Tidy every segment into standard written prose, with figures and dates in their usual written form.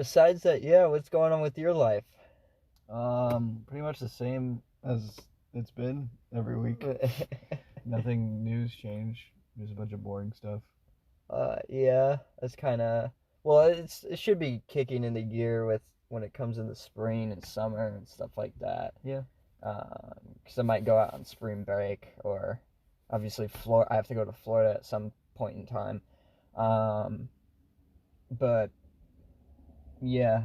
Besides that, yeah, what's going on with your life? Pretty much the same as it's been every week. Nothing new's changed. Just a bunch of boring stuff. Yeah, that's kind of well. It should be kicking into gear with when it comes in the spring and summer and stuff like that. Yeah. Because I might go out on spring break, or obviously Florida. I have to go to Florida at some point in time. Um, but yeah,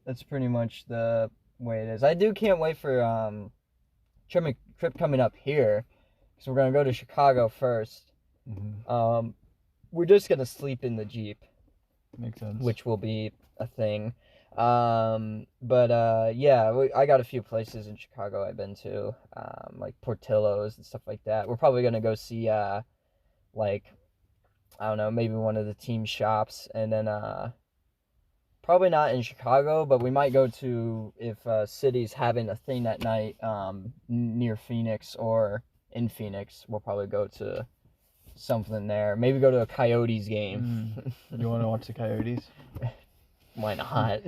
that's pretty much the way it is. I do can't wait for trip coming up here, because we're gonna go to Chicago first. Mm-hmm. We're just gonna sleep in the Jeep, Makes sense. which will be a thing. But yeah, I got a few places in Chicago I've been to, like Portillo's and stuff like that. We're probably gonna go see like I don't know, maybe one of the team shops, and then probably not in Chicago, but we might go to if city's having a thing that night near Phoenix or in Phoenix. We'll probably go to something there. Maybe go to a Coyotes game. You want to watch the Coyotes? Why not?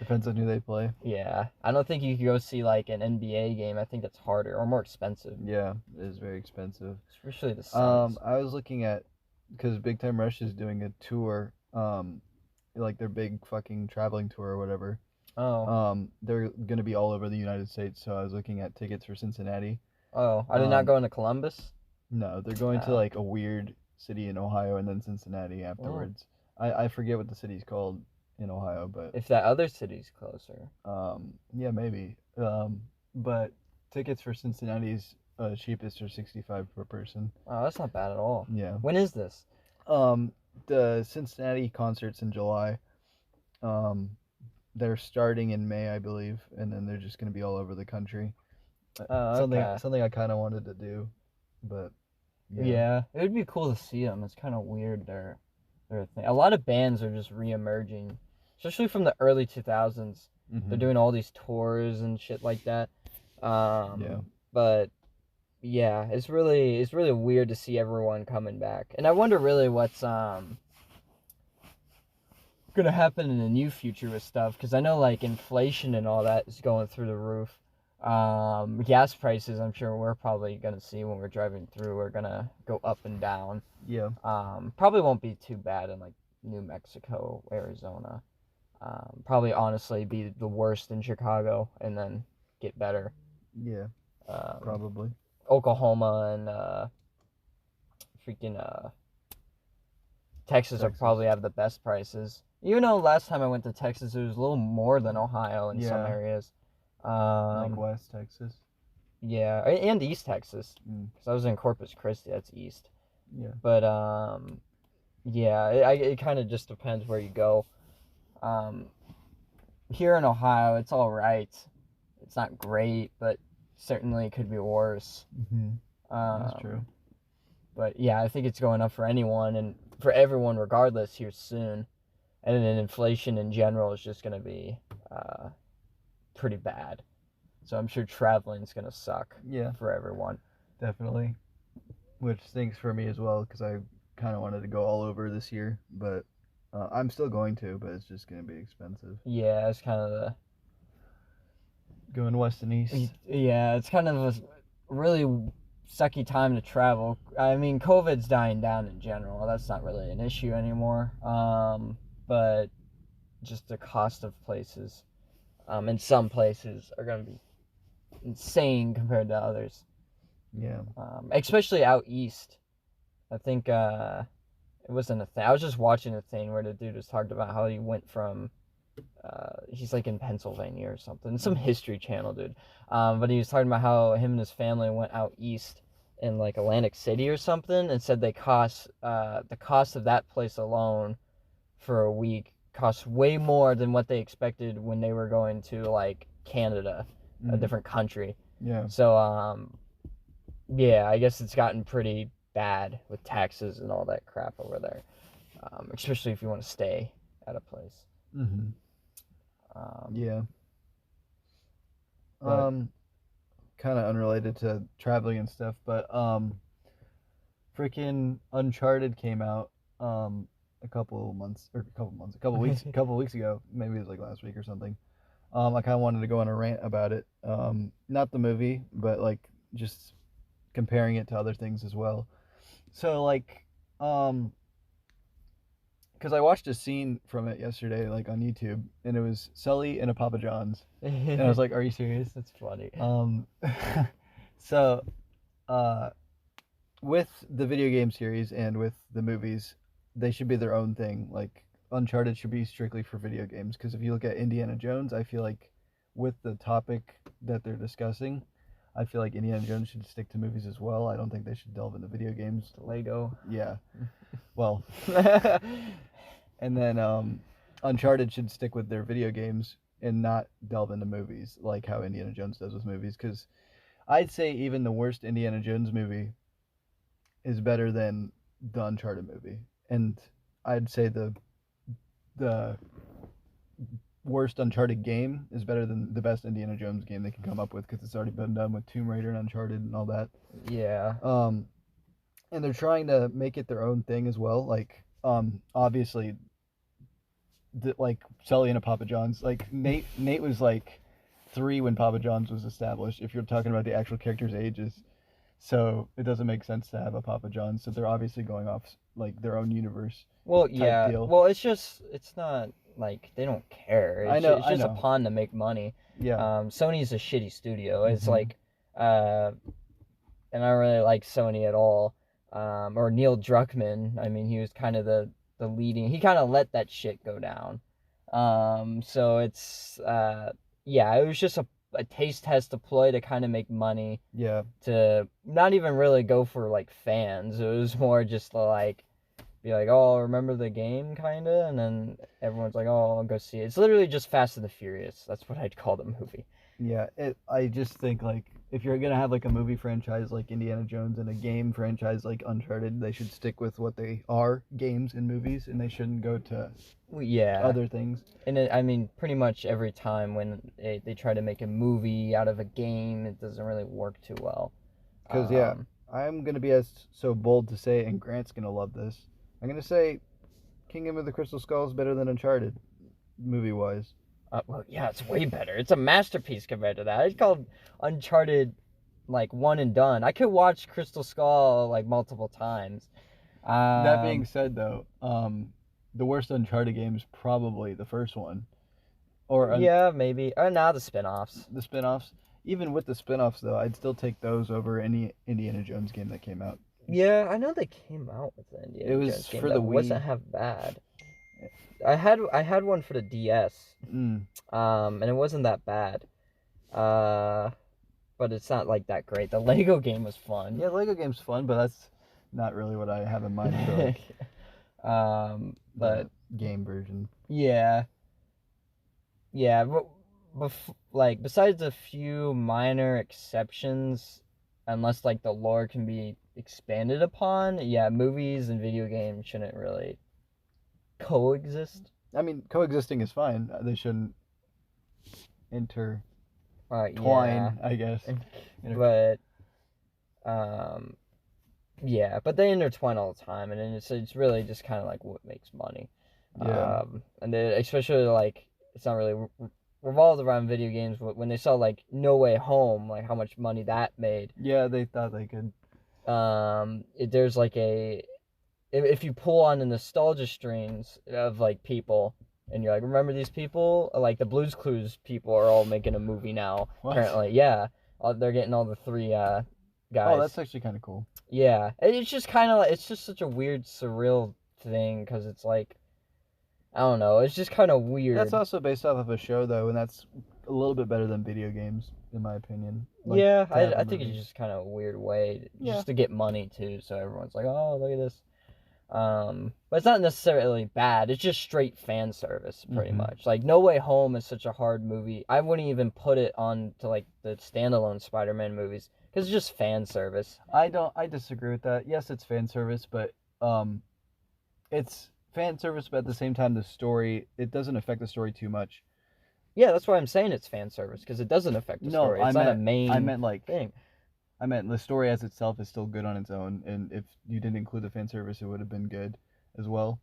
Depends on who they play. Yeah, I don't think you could go see like an NBA game. I think that's harder or more expensive. Yeah, it is very expensive. Especially the Suns. I was looking at because Big Time Rush is doing a tour, like their big fucking traveling tour or whatever. Oh. They're gonna be all over the United States, so I was looking at tickets for Cincinnati. Oh, are they not going to Columbus? No, they're going to Oh. like a weird city in Ohio and then Cincinnati afterwards. I forget what the city's called in Ohio, but If that other city's closer. yeah, maybe. But tickets for Cincinnati's cheapest are 65 per person. Oh, that's not bad at all. Yeah. When is this? The Cincinnati concerts in July. They're starting in May, I believe, and then they're just gonna be all over the country. Oh, okay. Something I kind of wanted to do, but Yeah, it would be cool to see them. It's kind of weird. They're thing. A lot of bands are just re-emerging, especially from the early 2000s. They're doing all these tours and shit like that. Yeah. But yeah, it's really weird to see everyone coming back, and I wonder really what's gonna happen in the new future with stuff, because I know like inflation and all that is going through the roof. Gas prices, I'm sure we're probably gonna see when we're driving through, are gonna go up and down. Yeah. Probably won't be too bad in like New Mexico, Arizona. Probably honestly be the worst in Chicago and then get better. Yeah. Probably. Oklahoma and freaking Texas will probably have the best prices. You know, last time I went to Texas, it was a little more than Ohio in some areas. Like West Texas. Yeah, and East Texas, because I was in Corpus Christi. That's east. Yeah. But yeah, it kind of just depends where you go. Here in Ohio, it's all right. It's not great, but certainly could be worse. That's true. But yeah, I think it's going up for anyone and for everyone regardless here soon. And then inflation in general is just going to be pretty bad. So I'm sure traveling is going to suck for everyone. Definitely. Which stinks for me as well, because I kind of wanted to go all over this year, but I'm still going to, but it's just going to be expensive. Yeah, it's kind of the... Going west and east. Yeah, it's kind of a really sucky time to travel. I mean, COVID's dying down in general. That's not really an issue anymore. But just the cost of places in some places are going to be insane compared to others. Yeah. Especially out east. I think it wasn't a thing. I was just watching a thing where the dude was talking about how he went from he's like in Pennsylvania or something, some History Channel dude, but he was talking about how him and his family went out east in like Atlantic City or something, and said the cost of that place alone for a week cost way more than what they expected when they were going to like Canada, a different country. Yeah. So yeah, I guess it's gotten pretty bad with taxes and all that crap over there, especially if you want to stay at a place. Yeah. Kind of unrelated to traveling and stuff, but freaking Uncharted came out. a couple weeks, a couple weeks ago. Maybe it was like last week or something. I kind of wanted to go on a rant about it. Not the movie, but like just comparing it to other things as well. So like, because I watched a scene from it yesterday, like on YouTube, and it was Sully in a Papa John's, and I was like, "Are you serious?" That's funny. So, uh, with the video game series and with the movies, they should be their own thing. Like Uncharted should be strictly for video games, because if you look at Indiana Jones, I feel like with the topic that they're discussing, I feel like Indiana Jones should stick to movies as well. I don't think they should delve into video games. Lego. Yeah. Well, and then Uncharted should stick with their video games and not delve into movies like how Indiana Jones does with movies. Because I'd say even the worst Indiana Jones movie is better than the Uncharted movie, and I'd say the worst Uncharted game is better than the best Indiana Jones game they can come up with, because it's already been done with Tomb Raider and Uncharted and all that. Yeah. And they're trying to make it their own thing as well. Like, obviously, like Sully and a Papa John's. Like Nate was like 3 when Papa John's was established. If you're talking about the actual characters' ages, so it doesn't make sense to have a Papa John's. So they're obviously going off like their own universe. Well, Type yeah. deal. Well, it's not like they don't care. I know. It's just I a know. pawn to make money. Yeah. Sony's a shitty studio. It's Mhm. like, and I don't really like Sony at all. Or Neil Druckmann. I mean, he was kind of the leading. He kind of let that shit go down. So it's yeah, it was just a taste test deploy to kind of make money. Yeah. To not even really go for like fans. It was more just to like be like, oh, remember the game, kind of, and then everyone's like, oh, I'll go see it. It's literally just Fast and the Furious. That's what I'd call the movie. Yeah. I just think like if you're gonna have like a movie franchise like Indiana Jones and a game franchise like Uncharted, they should stick with what they are, games and movies, and they shouldn't go to Yeah. other things. And I mean, pretty much every time when they try to make a movie out of a game, it doesn't really work too well. Because yeah, I'm gonna be so bold to say, and Grant's gonna love this. I'm gonna say, Kingdom of the Crystal Skull is better than Uncharted, movie wise. Well, yeah, it's way better. It's a masterpiece compared to that. It's called Uncharted, like, one and done. I could watch Crystal Skull like multiple times. That being said, though, the worst Uncharted game is probably the first one, or yeah, maybe. Or now the spin-offs. The spin-offs. Even with the spin-offs, though, I'd still take those over any Indiana Jones game that came out. Yeah, I know they came out with the Indiana Jones game. For that the Wii. Wasn't half bad. I had one for the DS. And it wasn't that bad. But it's not like that great. The Lego game was fun. Yeah, Lego game's fun, but that's not really what I have in mind for like, but the game version. Yeah. Yeah, but like besides a few minor exceptions, unless like the lore can be expanded upon, yeah, movies and video games shouldn't really coexist. I mean, coexisting is fine. They shouldn't intertwine, yeah. I guess. But yeah, but they intertwine all the time, and it's really just kind of like what makes money. Yeah. And then especially like it's not really revolved around video games. When they saw like No Way Home, like how much money that made. Yeah, they thought they could. There's like if you pull on the nostalgia strings of like people, and you're like, remember these people? Like the Blue's Clues people are all making a movie now. What? Apparently, yeah. They're getting all the 3 guys. Oh, that's actually kind of cool. Yeah, it's just kind of like, it's just such a weird, surreal thing, because it's like, I don't know, it's just kind of weird. That's also based off of a show, though, and that's a little bit better than video games, in my opinion. Like, yeah, I think it's just kind of a weird way just to get money, too, so everyone's like, oh, look at this. But it's not necessarily bad, it's just straight fan service, pretty much. Like, No Way Home is such a hard movie. I wouldn't even put it on to, like, the standalone Spider-Man movies, because it's just fan service. I disagree with that. Yes, it's fan service, but it's fan service, but at the same time, the story, it doesn't affect the story too much. Yeah, that's why I'm saying it's fan service, because it doesn't affect the story. It's not a main thing. I meant the story as itself is still good on its own, and if you didn't include the fan service, it would have been good as well.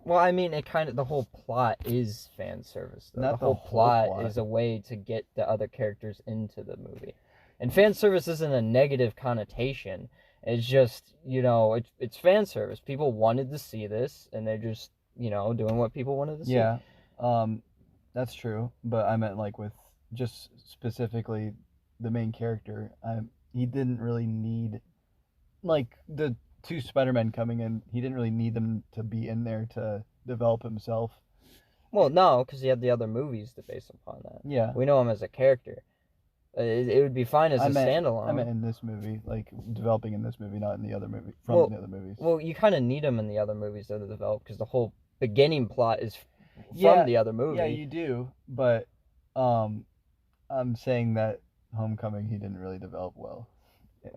Well, I mean, the whole plot is fan service, though. Not The the whole whole plot plot. is a way to get the other characters into the movie. And fan service isn't a negative connotation. It's just, it's fan service. People wanted to see this, and they're just, doing what people wanted to see. Yeah, that's true. But I meant like with just specifically the main character. He didn't really need like the two Spider-Men coming in. He didn't really need them to be in there to develop himself. Well, no, because he had the other movies to base upon that. Yeah, We know him as a character. It would be fine as a standalone. I meant in this movie, like developing in this movie, not in the other movie. Well- the other movies. Well, you kind of need him in the other movies though to develop, because the whole beginning plot is from Yeah, the other movie. Yeah, you do, but I'm saying that Homecoming he didn't really develop well.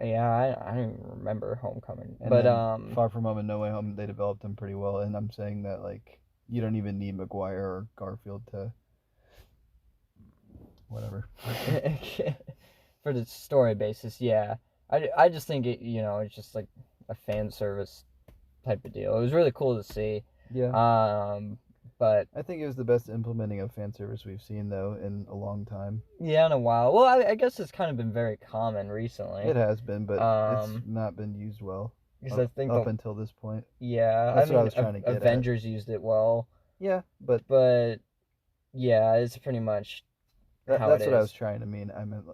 Yeah, I don't even remember Homecoming, And but then Far From Home and No Way Home they developed him pretty well, and I'm saying that like you don't even need Maguire or Garfield to whatever. for the story basis, yeah. I just think it's just like a fan service type of deal. It was really cool to see. Yeah. But I think it was the best implementing of fan service we've seen though in a long time. yeah, in a while. Well, I guess it's kind of been very common recently. It has been, but it's not been used well. Because I think up until this point. Yeah, That's what I was trying to get at. Avengers used it well. Yeah, but yeah, it's pretty much how that's it what I is. was trying to mean. I meant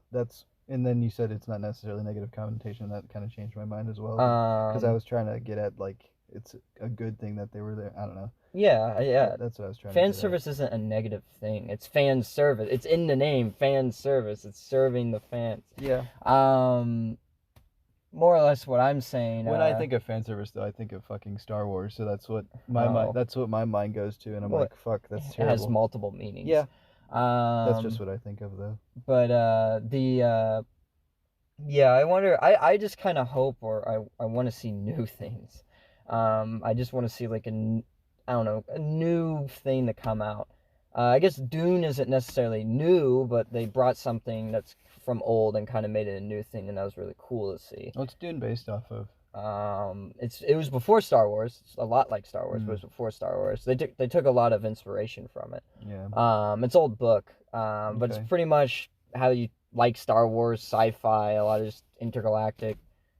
and then you said it's not necessarily negative connotation. That kind of changed my mind as well. Because I was trying to get at like it's a good thing that they were there. I don't know. Yeah. That's what I was trying. Fan to get service isn't a negative thing. It's fan service. It's in the name, fan service. It's serving the fans. Yeah. More or less what I'm saying. When I think of fan service, though, I think of fucking Star Wars. So that's what my mind. That's what my mind goes to, and I'm like, fuck, that's terrible. It has multiple meanings. Yeah. That's just what I think of, though. But yeah, I wonder. I just kind of hope, or I want to see new things. I just want to see like a new thing to come out. I guess Dune isn't necessarily new, but they brought something that's from old and kind of made it a new thing, and that was really cool to see. What's Dune based off of? It was before Star Wars. It's a lot like Star Wars, but it was before Star Wars. They took a lot of inspiration from it. Yeah. It's an old book. But it's pretty much how you like Star Wars, sci-fi, a lot of just intergalactic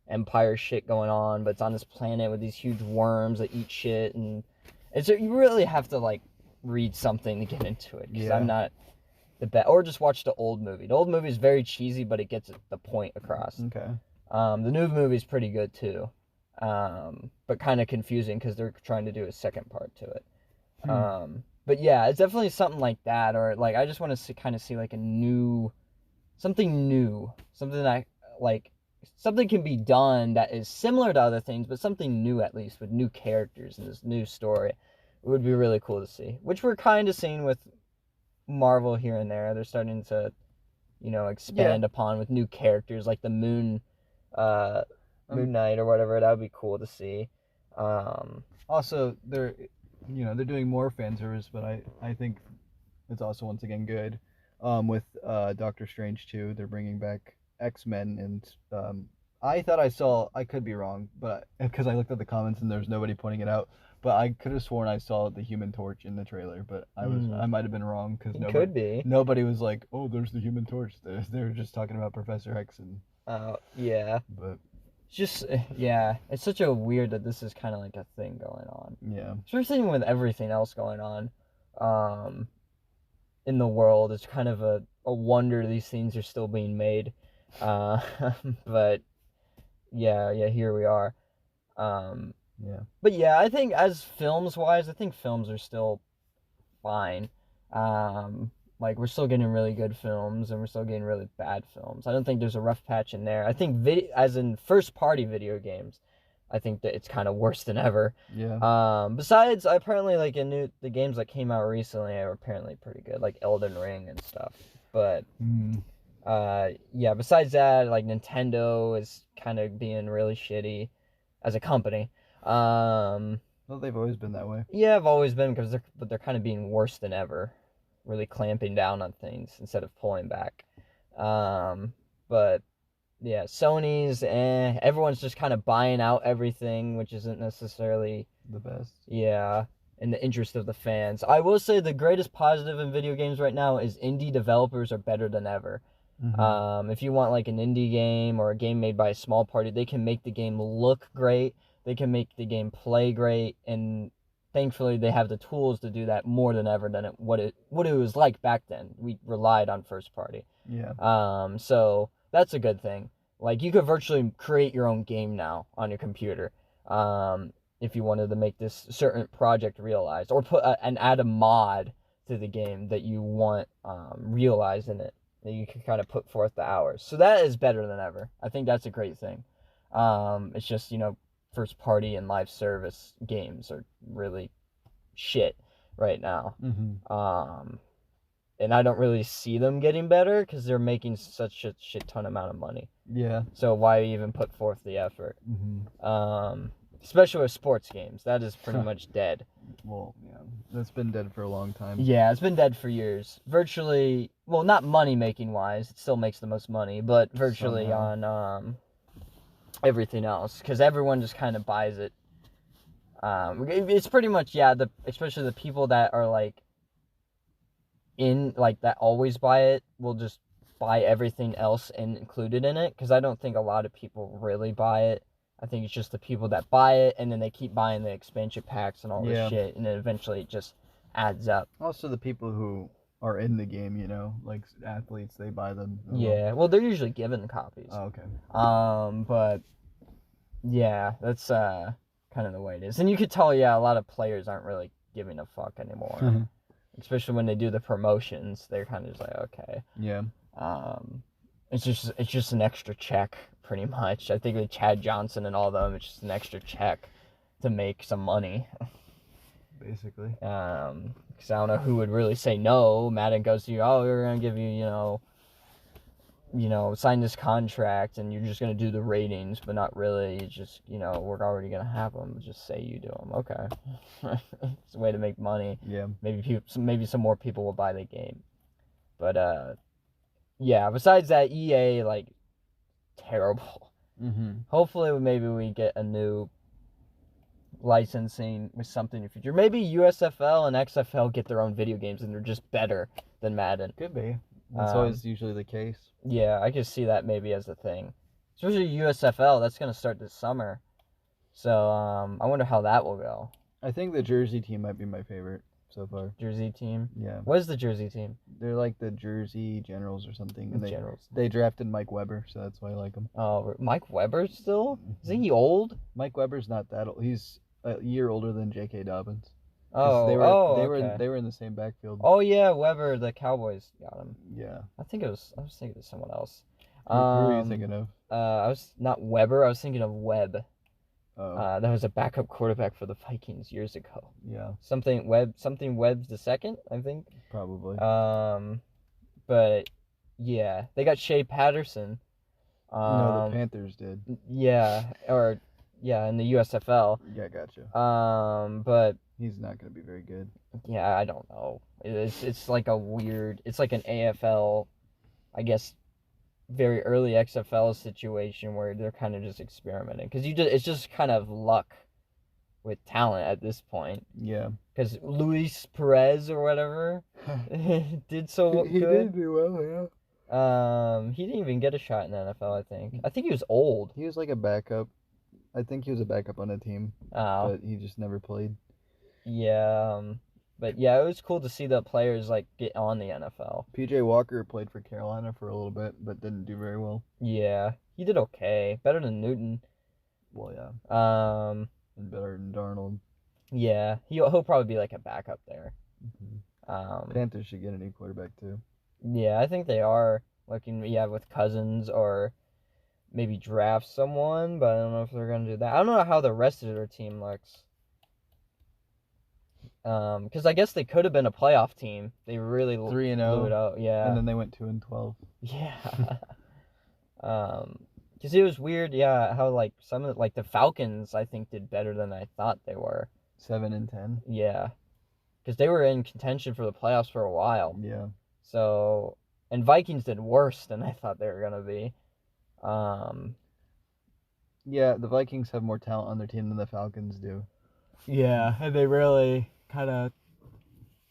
empire shit going on, but it's on this planet with these huge worms that eat shit, and you really have to like read something to get into it, because I'm not the best, or just watch the old movie. The old movie is very cheesy, but it gets the point across. Okay. The new movie is pretty good too, but kind of confusing because they're trying to do a second part to it. But yeah, it's definitely something like that, or like I just want to kind of see like something new, something that like something can be done that is similar to other things, but something new at least with new characters and this new story. It would be really cool to see, which we're kind of seeing with Marvel here and there. They're starting to, expand upon with new characters like the Moon Knight or whatever. That would be cool to see. Also, they're doing more fan service, but I think it's also once again good. With Doctor Strange 2, they're bringing back X-Men, and I thought I could be wrong, but because I looked at the comments and there's nobody pointing it out, but I could have sworn I saw the Human Torch in the trailer, but I might have been wrong because nobody was like, oh, there's the Human Torch. They were just talking about Professor X and yeah, but just it's such a weird that this is kind of like a thing going on. Yeah, especially with everything else going on in the world. It's kind of a wonder these things are still being made. But yeah, here we are. But yeah, I think as films wise, I think films are still fine. Like we're still getting really good films and we're still getting really bad films. I don't think there's a rough patch in there. I think as in first party video games, I think that it's kind of worse than ever. Yeah. Besides, apparently like the games that came out recently are apparently pretty good, like Elden Ring and stuff. But yeah, besides that, like Nintendo is kind of being really shitty as a company. Well, they've always been that way. Yeah, I've always been, but they're kind of being worse than ever, really clamping down on things instead of pulling back. But yeah, Sony's everyone's just kind of buying out everything, which isn't necessarily the best. Yeah, in the interest of the fans. I will say the greatest positive in video games right now is indie developers are better than ever. If you want like an indie game or a game made by a small party, they can make the game look great. They can make the game play great, and thankfully they have the tools to do that more than ever than what it was like back then. We relied on first party. Yeah. So that's a good thing. Like you could virtually create your own game now on your computer. If you wanted to make this certain project realized, or and add a mod to the game that you want realized in it, that you can kind of put forth the hours. So that is better than ever. I think that's a great thing. It's just, first party and live service games are really shit right now. And I don't really see them getting better because they're making such a shit ton amount of money. Yeah. So why even put forth the effort? Especially with sports games, that is pretty much dead. Well, yeah, that's been dead for a long time. Yeah, it's been dead for years. Virtually, well, not money making wise, it still makes the most money, but virtually Somehow. on everything else, because everyone just kind of buys it. It's pretty much especially the people that are like that always buy it will just buy everything else included in it, because I don't think a lot of people really buy it. I think it's just the people that buy it and then they keep buying the expansion packs and all this shit, and then eventually it just adds up. Also, the people who are in the game, like athletes, they buy them. Well, they're usually given copies. Oh, okay. But yeah, that's kind of the way it is, and you could tell, a lot of players aren't really giving a fuck anymore. Especially when they do the promotions, they're kind of just like, okay. Yeah. It's just an extra check, pretty much. I think with Chad Johnson and all of them, it's just an extra check to make some money. Basically. Because I don't know who would really say no. Madden goes to you, we're gonna give you, sign this contract, and you're just gonna do the ratings, but not really. It's just, we're already gonna have them. Just say you do them. Okay. It's a way to make money. Yeah. Maybe some more people will buy the game. But yeah. Besides that, EA terrible. Hopefully, maybe we get a new licensing with something in the future. Maybe USFL and XFL get their own video games and they're just better than Madden. Could be. That's always usually the case. Yeah, I could see that maybe as a thing. Especially USFL, that's going to start this summer. So, I wonder how that will go. I think the Jersey team might be my favorite so far. Jersey team? Yeah. What is the Jersey team? They're like the Jersey Generals or something. And Generals. They drafted Mike Weber, so that's why I like him. Oh, Mike Weber still? Isn't he old? Mike Weber's not that old. He's a year older than J.K. Dobbins. Oh, they were in the same backfield. Oh yeah, Weber, the Cowboys got him. Yeah. I was thinking of someone else. Who are you thinking of? I was not Weber. I was thinking of Webb. Oh. That was a backup quarterback for the Vikings years ago. Yeah. Something Webb's the second, I think. Probably. But yeah, they got Shea Patterson. No, the Panthers did. Yeah, in the USFL. Yeah, gotcha. But he's not gonna be very good. Yeah, I don't know. It's like a weird. It's like an AFL, I guess, very early XFL situation where they're kind of just experimenting, because it's just kind of luck with talent at this point. Yeah. Because Luis Perez or whatever did so good. He did do well, yeah. He didn't even get a shot in the NFL. I think he was old. He was like a backup. I think he was a backup on a team. Oh. But he just never played. Yeah. But yeah, it was cool to see the players get on the NFL. PJ Walker played for Carolina for a little bit, but didn't do very well. Yeah, he did okay. Better than Newton. Well, yeah. And better than Darnold. Yeah, he'll probably be like a backup there. Panthers should get a new quarterback too. Yeah, I think they are looking. With Cousins, or maybe draft someone, but I don't know if they're gonna do that. I don't know how the rest of their team looks. Because I guess they could have been a playoff team. They really 3-0 blew it out. Yeah. And then they went 2-12. Yeah. Because it was weird. Yeah, how some of the Falcons, I think, did better than I thought they were. 7-10. Yeah. Because they were in contention for the playoffs for a while. Yeah. So, and Vikings did worse than I thought they were gonna be. Yeah, the Vikings have more talent on their team than the Falcons do. Yeah, and they really kind of.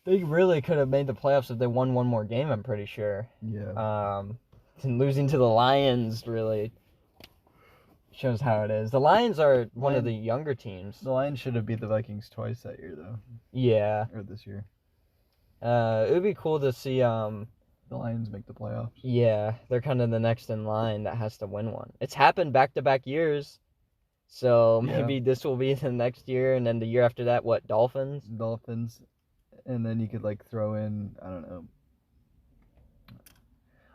They really could have made the playoffs if they won one more game. I'm pretty sure. Yeah. And losing to the Lions really shows how it is. The Lions are one of the younger teams. The Lions should have beat the Vikings twice that year, though. Yeah. Or this year. It would be cool to see. The Lions make the playoffs. Yeah, they're kind of the next in line that has to win one. It's happened back-to-back years, so maybe this will be the next year, and then the year after that, what, Dolphins? Dolphins, and then you could like throw in, I don't know.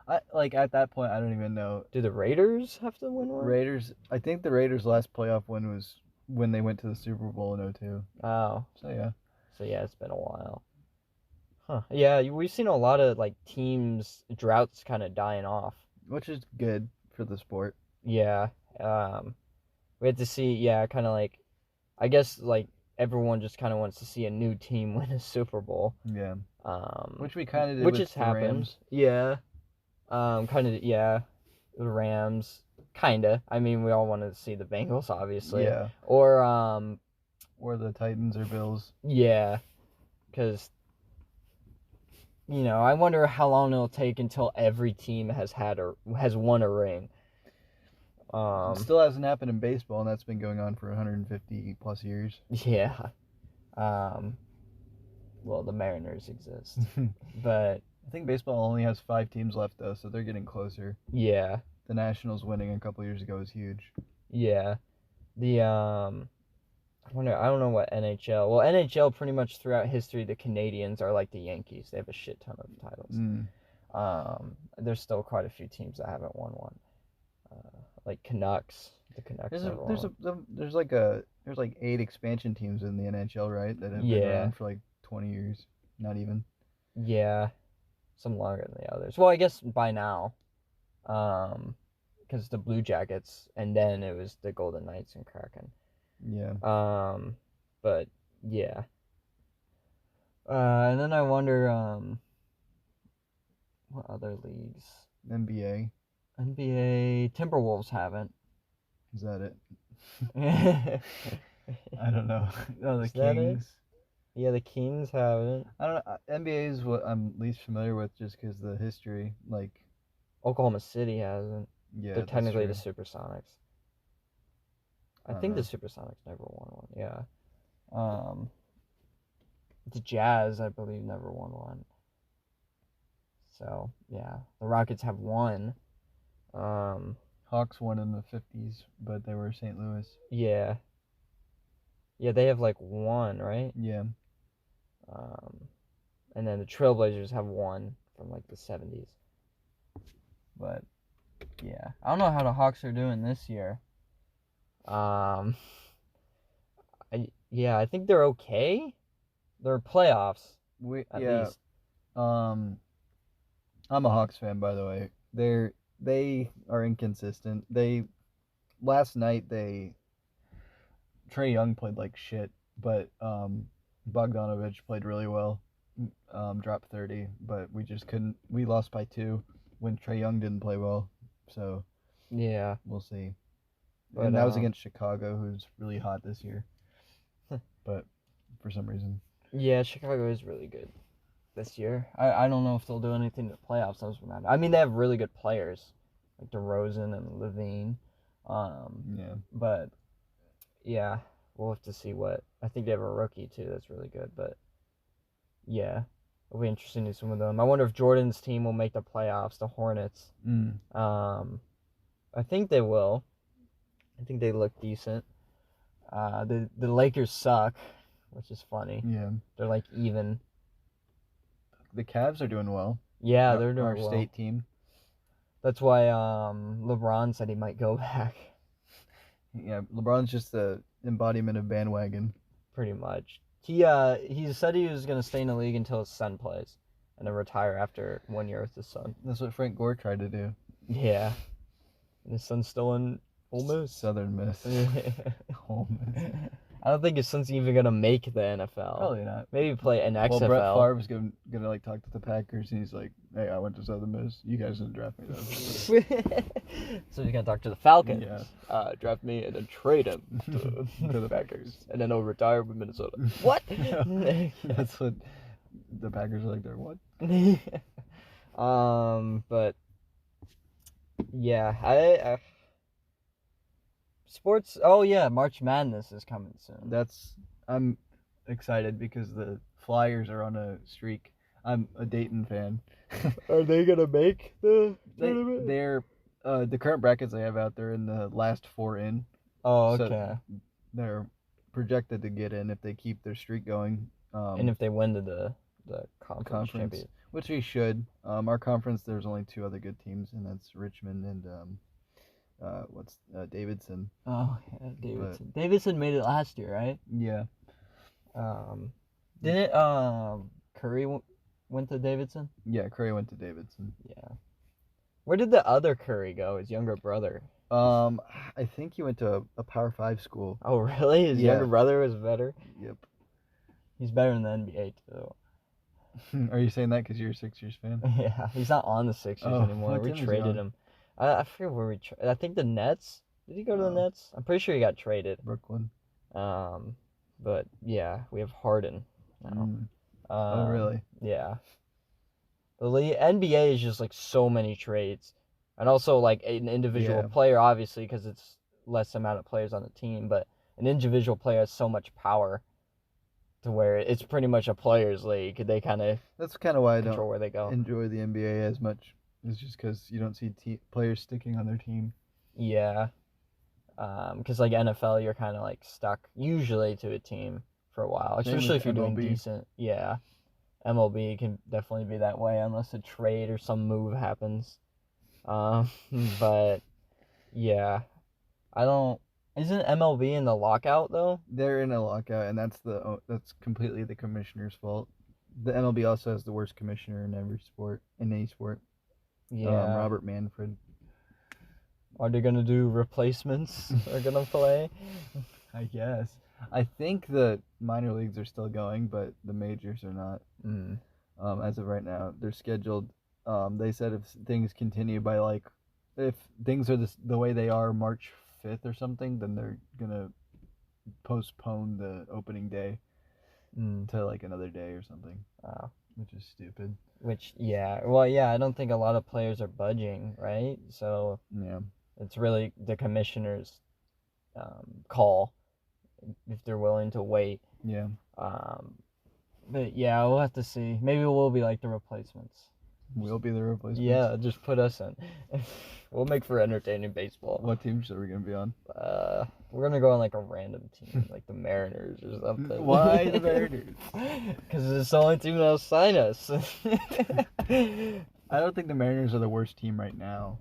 At that point, I don't even know. Do the Raiders have to win one? Raiders. I think the Raiders' last playoff win was when they went to the Super Bowl in 2002. Oh. So yeah. So yeah, it's been a while. Huh. Yeah, we've seen a lot of like teams droughts kind of dying off, which is good for the sport. Yeah. We had to see, yeah, kind of like, I guess like everyone just kind of wants to see a new team win a Super Bowl. Yeah. Which we kind of did. Which with has the happened. Rams. Yeah. Kind of, yeah. The Rams, kind of. I mean, we all wanted to see the Bengals, obviously. Yeah. Or the Titans or Bills. Yeah. Because, you know, I wonder how long it'll take until every team has won a ring. It still hasn't happened in baseball, and that's been going on for 150 plus years. Yeah. Well, the Mariners exist, but I think baseball only has 5 teams left though, so they're getting closer. Yeah. The Nationals winning a couple years ago was huge. Yeah. I don't know what NHL. Well, NHL pretty much throughout history, the Canadians are like the Yankees. They have a shit ton of titles. There's still quite a few teams that haven't won one. Like Canucks. The Canucks. There's like 8 expansion teams in the NHL, right? That have been around for like 20 years. Not even. Yeah. Some longer than the others. Well, I guess by now. Because the Blue Jackets, and then it was the Golden Knights and Kraken. Yeah. But yeah. And then I wonder, what other leagues? NBA. Timberwolves haven't. Is that it? I don't know. Oh, the Kings. Yeah, the Kings haven't. I don't know. NBA is what I'm least familiar with, just because the history, like. Oklahoma City hasn't. Yeah, they're technically the Supersonics. I think know. the Supersonics never won one. Yeah. The Jazz, I believe, never won one. So yeah, the Rockets have won. Hawks won in the 50s, but they were St. Louis. Yeah. Yeah, they have like one, right? Yeah. And then the Trailblazers have one from like the 70s. But yeah, I don't know how the Hawks are doing this year. I think they're okay. They're playoffs. At least. I'm a Hawks fan, by the way. They are inconsistent. Last night Trae Young played like shit, but Bogdanovich played really well. Dropped 30, but we just couldn't. We lost by 2 when Trae Young didn't play well. So yeah, we'll see. But, and that was against Chicago, who's really hot this year. But for some reason. Yeah, Chicago is really good this year. I don't know if they'll do anything to the playoffs. I mean, they have really good players like DeRozan and Levine. Yeah. But yeah, we'll have to see what. I think they have a rookie too that's really good. But yeah, it'll be interesting to see some of them. I wonder if Jordan's team will make the playoffs, the Hornets. I think they will. I think they look decent. The Lakers suck, which is funny. Yeah. They're like even. The Cavs are doing well. Yeah, they're doing well. Our state team. That's why LeBron said he might go back. Yeah, LeBron's just the embodiment of bandwagon. Pretty much. He said he was gonna stay in the league until his son plays, and then retire after 1 year with his son. That's what Frank Gore tried to do. Yeah. And his son's still in Ole Miss. Southern Miss. Ole Miss. I don't think his son's even gonna make the NFL. Probably not. Maybe play an XFL. Well, Brett Favre was gonna like talk to the Packers, and he's like, "Hey, I went to Southern Miss. You guys didn't draft me though." So he's gonna talk to the Falcons. Yeah. Draft me and then trade him To the Packers. and then he'll retire with Minnesota. What? That's what the Packers are like. They're what? But yeah, I sports. Oh yeah, March Madness is coming soon. I'm excited because the Flyers are on a streak. I'm a Dayton fan. Are they gonna make the tournament? They're the current brackets they have out there in the last 4 in. Oh, okay. So they're projected to get in if they keep their streak going. And if they win the conference championship, which they should. Our conference, there's only 2 other good teams, and that's Richmond and Davidson. Oh yeah, Davidson. Davidson made it last year, right? Yeah. Didn't Curry went to Davidson? Yeah, Curry went to Davidson. Yeah. Where did the other Curry go? His younger brother. I think he went to a Power 5 school. Oh really? His younger brother was better. Yep. He's better in the NBA too. Are you saying that because you're a Sixers fan? Yeah, he's not on the Sixers anymore. We traded him. I forget where I think the Nets. Did he go to the Nets? I'm pretty sure he got traded. Brooklyn. But yeah, we have Harden now. Oh really? Yeah. The NBA is just like so many trades, and also like an individual player, obviously, because it's less amount of players on the team. But an individual player has so much power, to where it's pretty much a players' league. They that's kind of why I control where they go. Enjoy the NBA as much. It's just because you don't see players sticking on their team. Yeah. Because like NFL, you're kind of like stuck usually to a team for a while, especially if you're doing decent. Yeah. MLB can definitely be that way unless a trade or some move happens. But yeah, isn't MLB in the lockout though? They're in a lockout, and that's completely the commissioner's fault. The MLB also has the worst commissioner in any sport. Yeah. Robert Manfred. Are they gonna do replacements? Are gonna play? I guess. I think the minor leagues are still going, but the majors are not. As of right now, they're scheduled. They said if things continue by if things are the way they are March 5th or something, then they're gonna postpone the opening day to another day or something. Which is stupid. I don't think a lot of players are budging, right? So yeah, it's really the commissioner's call if they're willing to wait. Yeah. But yeah, we'll have to see. Maybe we'll be like the replacements. We'll be the replacements. Yeah, just put us in. We'll make for entertaining baseball. What teams are we gonna be on? We're gonna go on like a random team, like the Mariners or something. Why the Mariners? Because it's the only team that'll sign us. I don't think the Mariners are the worst team right now.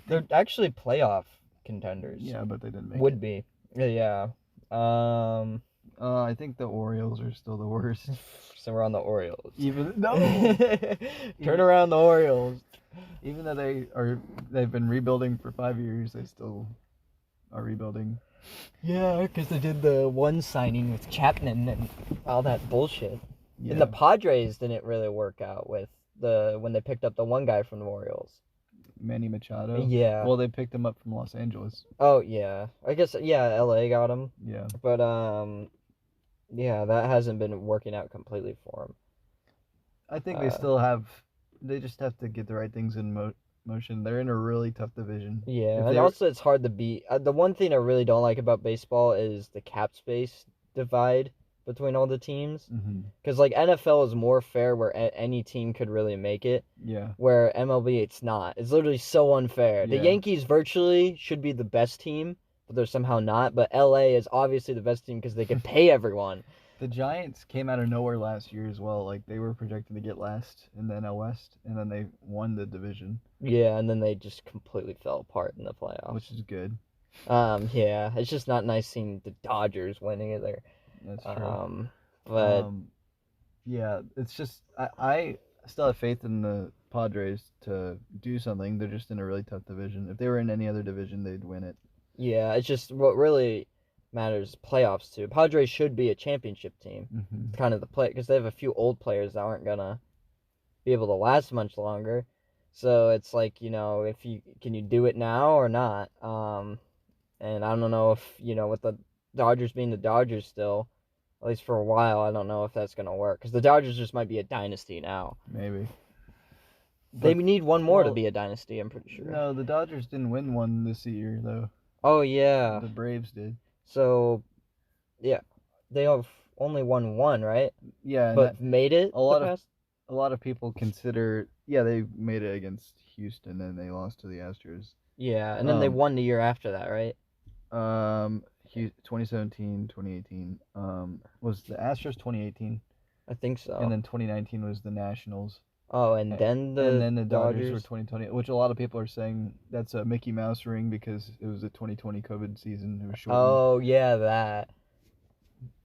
They're actually playoff contenders. Yeah, but they didn't make Would it. be. Yeah. I think the Orioles are still the worst. So we're on the Orioles. Turn around the Orioles. Even though they've been rebuilding for 5 years, they still are rebuilding. Yeah, because they did the one signing with Chapman and all that bullshit. Yeah. And the Padres didn't really work out with when they picked up the one guy from the Orioles. Manny Machado? Yeah. Well, they picked him up from Los Angeles. Oh, yeah. I guess, LA got him. Yeah. But, yeah, that hasn't been working out completely for him. I think they just have to get the right things in motion. They're in a really tough division. Yeah, and also it's hard to beat. The one thing I really don't like about baseball is the cap space divide between all the teams. Because NFL is more fair where any team could really make it. Yeah. Where MLB, it's not. It's literally so unfair. Yeah. The Yankees virtually should be the best team, but they're somehow not. But LA is obviously the best team because they can pay everyone. The Giants came out of nowhere last year as well. They were projected to get last in the NL West, and then they won the division. Yeah, and then they just completely fell apart in the playoffs. Which is good. Yeah, it's just not nice seeing the Dodgers winning either. That's true. But yeah, it's just I still have faith in the Padres to do something. They're just in a really tough division. If they were in any other division, they'd win it. Yeah, it's just what really matters playoffs too. Padres should be a championship team. Mm-hmm. Kind of the play because they have a few old players that aren't gonna be able to last much longer. So it's like, if you can you do it now or not? And I don't know if, with the Dodgers being the Dodgers still, at least for a while, I don't know if that's gonna work because the Dodgers just might be a dynasty now. Maybe. They But, need one more to well, be a dynasty, I'm pretty sure. No, the Dodgers didn't win one this year though. Oh yeah. The Braves did. So, yeah, they have only won one, right? Yeah, But made it. a lot of people consider. Yeah, they made it against Houston and they lost to the Astros. Yeah, and then they won the year after that, right? 2017, 2018. Was the Astros 2018? I think so. And then 2019 was the Nationals. Oh, and then the Dodgers were 2020, which a lot of people are saying that's a Mickey Mouse ring because it was a 2020 COVID season. It was shortened. Oh yeah, that.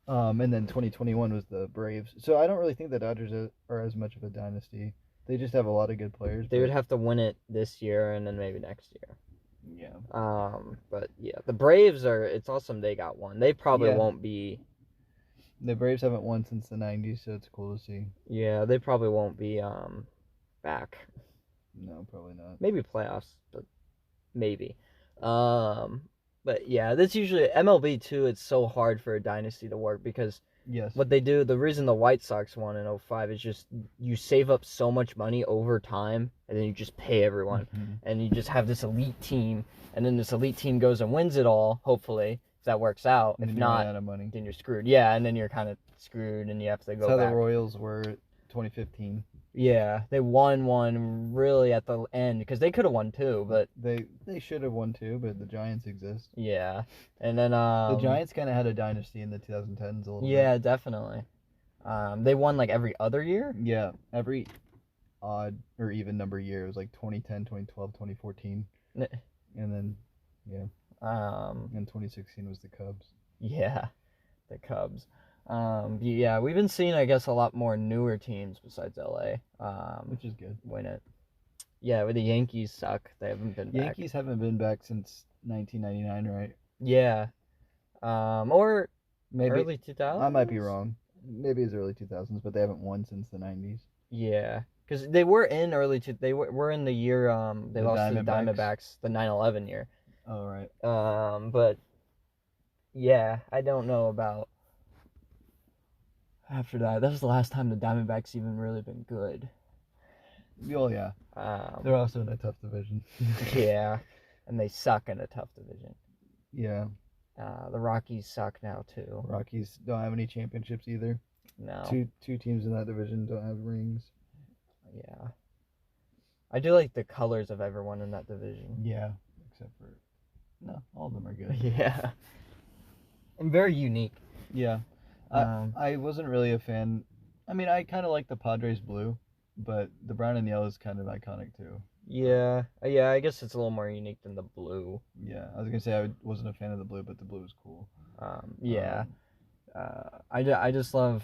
And then 2021 was the Braves. So I don't really think the Dodgers are as much of a dynasty. They just have a lot of good players. They would have to win it this year and then maybe next year. Yeah. But yeah, the Braves are. It's awesome they got one. They probably won't be. The Braves haven't won since the 90s, so it's cool to see. Yeah, they probably won't be back. No, probably not. Maybe playoffs, but maybe. But yeah, that's usually MLB too. It's so hard for a dynasty to work because what they do, the reason the White Sox won in 05 is just you save up so much money over time and then you just pay everyone. Mm-hmm. And you just have this elite team and then this elite team goes and wins it all, hopefully, if that works out. And if not, out of money. then you're screwed. Yeah, and then you're kind of screwed and you have to go back. That's how the Royals were 2015. Yeah, they won one really at the end because they could have won two, but they should have won two, but the Giants exist. Yeah, and then the Giants kind of had a dynasty in the 2010s a little bit. Yeah, definitely. They won like every other year. Yeah, every odd or even number year. It was like 2010, 2012, 2014, and then and 2016 was the Cubs. Yeah, the Cubs. Yeah, we've been seeing, I guess, a lot more newer teams besides LA. Which is good. Win it. Yeah, where the Yankees suck. They haven't been back. Yankees haven't been back since 1999, right? Yeah. Or maybe early 2000s. I might be wrong. Maybe it's early 2000s, but they haven't won since the 90s. Yeah, because they were in they were in the year they lost to the Diamondbacks, the 9/11 year. Oh right. But yeah, I don't know about after that. That was the last time the Diamondbacks even really been good. Oh yeah. They're also in a tough division. Yeah, and they suck in a tough division. Yeah. The Rockies suck now too. Rockies don't have any championships either. No. Two teams in that division don't have rings. Yeah. I do like the colors of everyone in that division. Yeah, except for all of them are good. Yeah. And very unique. Yeah. I wasn't really a fan. I mean, I kind of like the Padres blue, but the brown and yellow is kind of iconic too. Yeah. Yeah, I guess it's a little more unique than the blue. Yeah, I was going to say I wasn't a fan of the blue, but the blue is cool. Yeah. I just love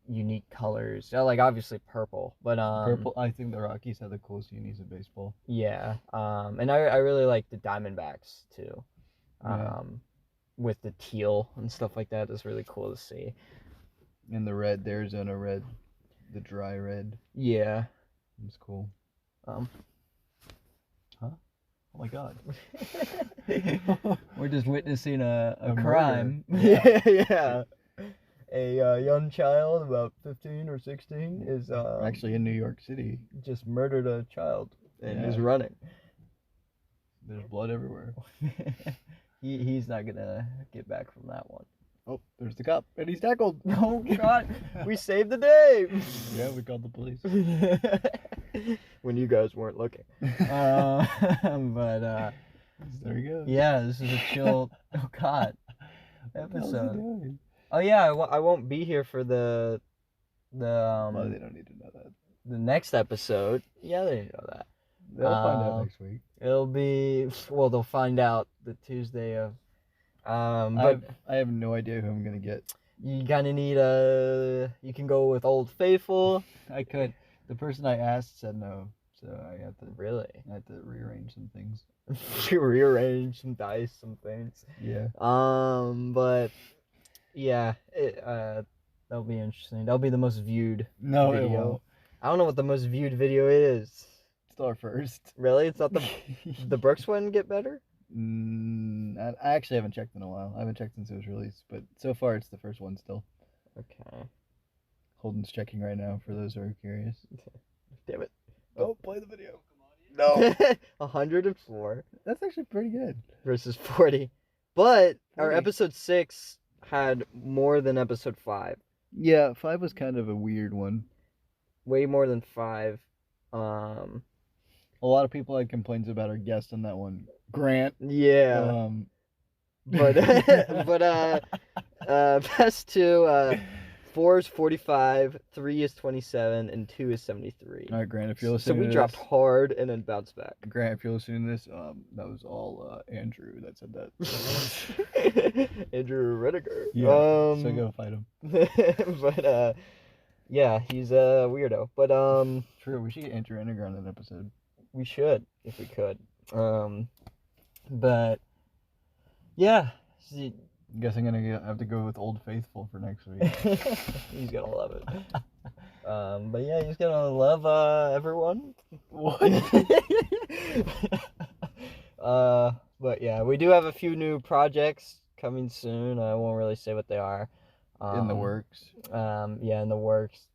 unique colors. Like obviously purple, but purple. I think the Rockies have the coolest unis in baseball. Yeah. And I really like the Diamondbacks too. With the teal and stuff like that is really cool to see. And the red, the Arizona red, the dry red. Yeah. It's cool. Huh? Oh my God. We're just witnessing a crime. Yeah. A young child, about 15 or 16, is actually in New York City. Just murdered a child and is running. There's blood everywhere. He's not gonna get back from that one. Oh, there's the cop, and he's tackled. Oh God, we saved the day. Yeah, we called the police. When you guys weren't looking. But there you go. Yeah, this is a chill. Oh God, episode. Oh yeah, I won't be here for the. Well, they don't need to know that. The next episode. Yeah, they know that. They'll find out next week. It'll be they'll find out the Tuesday of. But I have no idea who I'm gonna get. You kinda need you can go with Old Faithful. I could. The person I asked said no, so I have to Really? rearrange some things. Rearrange some dice, some things. Yeah. But yeah, that'll be interesting. That'll be the most viewed No, video. it won't. I don't know what the most viewed video is. It's our first. Really? It's not the Brooks one get better? I actually haven't checked in a while. I haven't checked since it was released, but so far it's the first one still. Okay. Holden's checking right now for those who are curious. Damn it. Oh, play the video. No. 104 That's actually pretty good. versus 40. But our 40. episode 6 had more than episode 5. Yeah, 5 was kind of a weird one. Way more than 5. A lot of people had complaints about our guest on that one, Grant. Yeah. But best 2, 4 is 45, 3 is 27, and 2 is 73. All right, Grant, if you're So listening, we to dropped this, hard and then bounced back. Grant, if you're listening to this, that was all Andrew that said that. Andrew Rediger. Yeah. So go fight him. But yeah, he's a weirdo. But True, we should get Andrew Rediger on an episode. we should if we could. But yeah. See, I guess I'm gonna have to go with Old Faithful for next week. he's gonna love it. But yeah, he's gonna love everyone. What? But yeah, we do have a few new projects coming soon. I won't really say what they are. In the works. Yeah, in the works.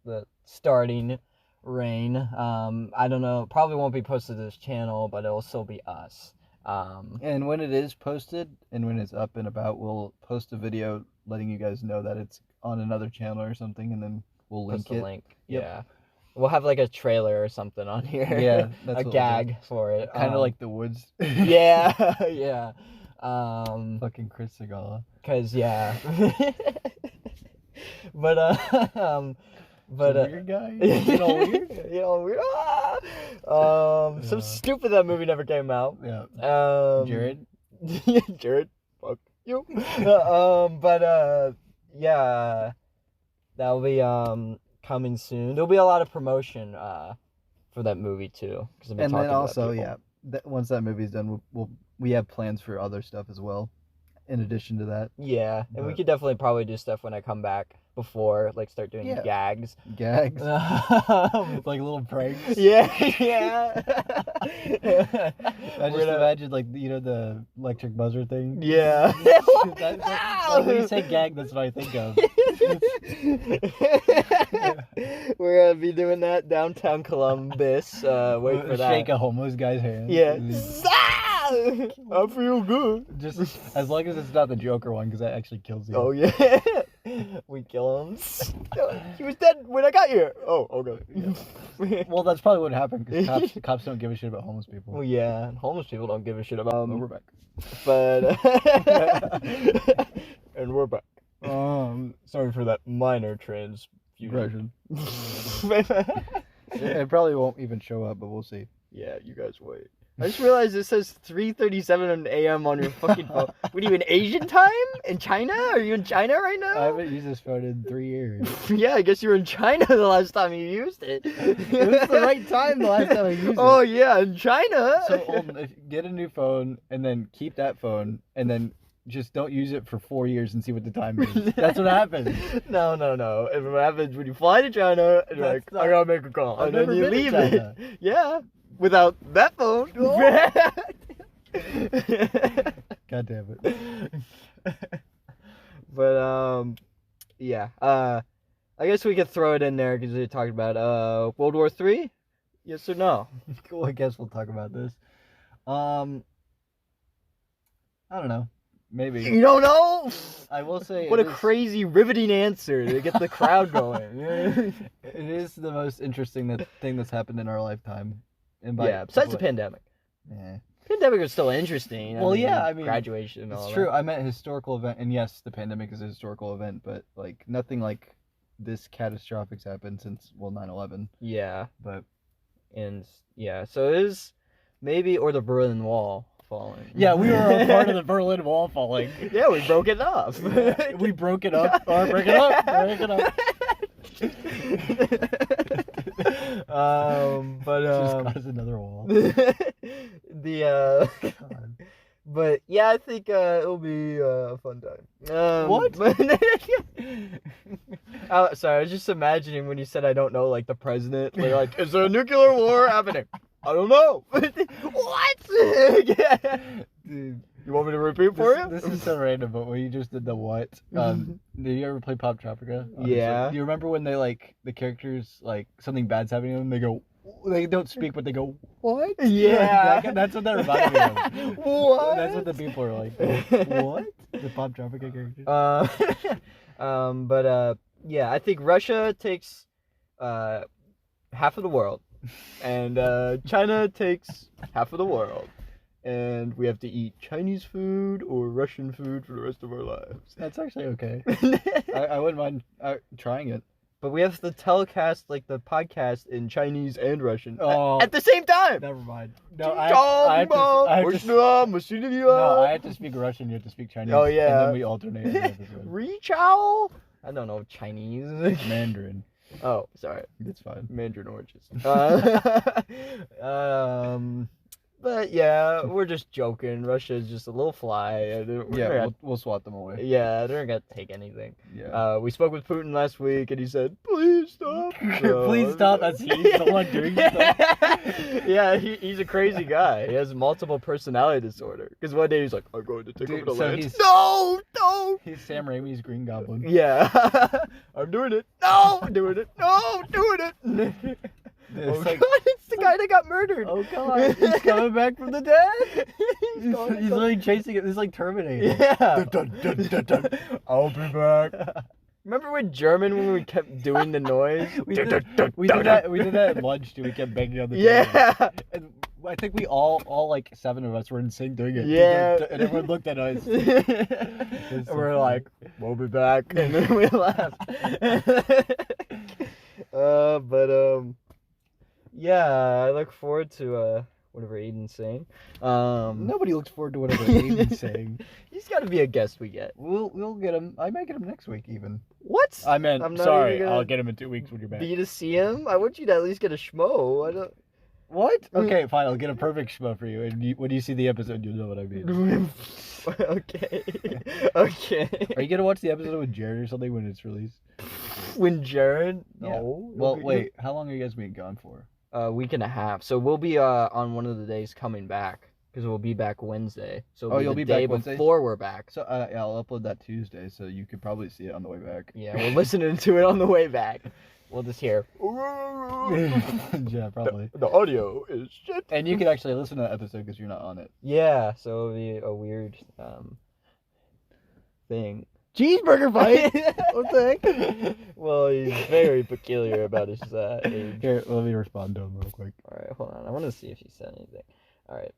The starting rain. I don't know. Probably won't be posted to this channel, but it'll still be us. And when it is posted and when it's up and about, we'll post a video letting you guys know that it's on another channel or something, and then we'll link Post the it. link. Yep. Yeah. We'll have like a trailer or something on here. Yeah, that's a what gag for it. Kind of like The Woods. Yeah, yeah. Fucking Chris Segala. Cause yeah. But Weird guy. You know, weird. You know, weird. Some stupid that movie never came out. Yeah. Jared. Jared. Fuck you. Yeah. That'll be coming soon. There'll be a lot of promotion for that movie too. And then also, yeah, once that movie's done, we have plans for other stuff as well. In addition to that. Yeah, and we could definitely probably do stuff when I come back before, like start doing gags. Gags. Like little pranks. Yeah, yeah. I just imagine, like, you know, the electric buzzer thing. Yeah. Like, when you say gag, that's what I think of. We're gonna be doing that downtown Columbus. Wait for that. Shake a homeless guy's hand. Yeah. I feel good. Just as long as it's not the Joker one, because that actually kills you. Oh yeah. We kill him. He was dead when I got here. Oh, okay. Yeah. Well, that's probably what happened, because cops don't give a shit about homeless people. Well, yeah, homeless people don't give a shit about them. We're back. But and we're back. Sorry for that minor transfusion. It probably won't even show up, but we'll see. Yeah, you guys wait. I just realized it says 3:37 a.m. on your fucking phone. What are you in Asian time? In China? Are you in China right now? I haven't used this phone in 3 years. Yeah, I guess you were in China the last time you used it. It was the right time the last time I used it. Oh yeah, in China. So Holden, get a new phone and then keep that phone and then just don't use it for 4 years and see what the time is. That's what happens. No. It what happens when you fly to China and you're like, I gotta make a call. I've And then never you been to leave China. it. Yeah. Without that phone. God damn it. But yeah. I guess we could throw it in there because we talked about World War III. Yes or no? Cool. I guess we'll talk about this. I don't know. Maybe. You don't know? I will say. What a crazy, riveting answer to get the crowd going. It is the most interesting thing that's happened in our lifetime. And Besides the pandemic. Yeah. Pandemic was still interesting. Well, I mean, graduation and all it's that. true. I meant historical event, and yes, the pandemic is a historical event, but like nothing like this catastrophic's happened since 9/11. Yeah. But so it is maybe or the Berlin Wall falling. Yeah, we were a part of the Berlin Wall falling. Yeah, we broke it up. We broke it up. Or break it up. Break it Just cause another wall. God. But yeah, I think it'll be a fun time. What? Sorry, I was just imagining when you said I don't know, like the president. They're like, is there a nuclear war happening? I don't know. What? Dude, You want me to repeat for you? This is so random, but when you just did the what, did you ever play Pop Tropica? Yeah. Do you remember when they like the characters like something bad's happening to them? They go, they don't speak, but they go, what? Yeah. That's what that reminded me of. What? That's what the people are like. What? The Pop Tropica characters. Yeah, I think Russia takes half of the world, and China takes half of the world. And we have to eat Chinese food or Russian food for the rest of our lives. That's actually okay. I wouldn't mind trying it. But we have to telecast like the podcast in Chinese and Russian Oh, at the same time. never mind. No, I have to speak Russian. You have to speak Chinese. Oh, yeah. And then we alternate. Every episode. Richow? I don't know Chinese. Mandarin. Oh, sorry. It's fine. Mandarin oranges. But yeah, we're just joking. Russia is just a little fly. We'll swat them away. Yeah, they're not gonna take anything. Yeah. We spoke with Putin last week, and he said, "Please stop." So, Please stop. That's he's the one doing stuff. Yeah, he's a crazy guy. He has multiple personality disorder. Because one day he's like, "I'm going to take over the land." No, don't. He's Sam Raimi's Green Goblin. Yeah, I'm doing it. No, I'm doing it. No, I'm doing it. Oh It's God, it's the guy that got murdered. Oh God, he's coming back from the dead. He's going. like chasing it. This is like Terminator. Yeah. Dun, dun, dun, dun. I'll be back. Remember when German when we kept doing the noise? We did that at lunch too. We kept banging on the table. Yeah. And I think we all like 7 of us were in sync doing it. Yeah. And everyone looked at us. And we're like, we'll be back, and then we laughed. Yeah, I look forward to whatever Aiden's saying. Nobody looks forward to whatever Aiden's saying. He's got to be a guest we get. We'll get him. I might get him next week even. What? I meant, I'm not sorry, even gonna I'll get him in 2 weeks when you're back. Be to see him? I want you to at least get a schmo. I don't. What? Okay, fine. I'll get a perfect schmo for you. And when you see the episode, you'll know what I mean. Okay. Okay. Are you gonna watch the episode with Jared or something when it's released? When Jared? Yeah. No. Well, wait. How long are you guys being gone for? A week and a half. So we'll be on one of the days coming back because we'll be back Wednesday. So you'll be the day back Wednesday? before we're back. So yeah, I'll upload that Tuesday, so you could probably see it on the way back. Yeah, we're listening to it on the way back. We'll just hear. Yeah, probably. The audio is shit. And you can actually listen to that episode because you're not on it. Yeah, so it'll be a weird thing. Cheeseburger fight. What the heck? Well, he's very peculiar about his age. Here, let me respond to him real quick. All right, hold on. I want to see if he said anything. All right.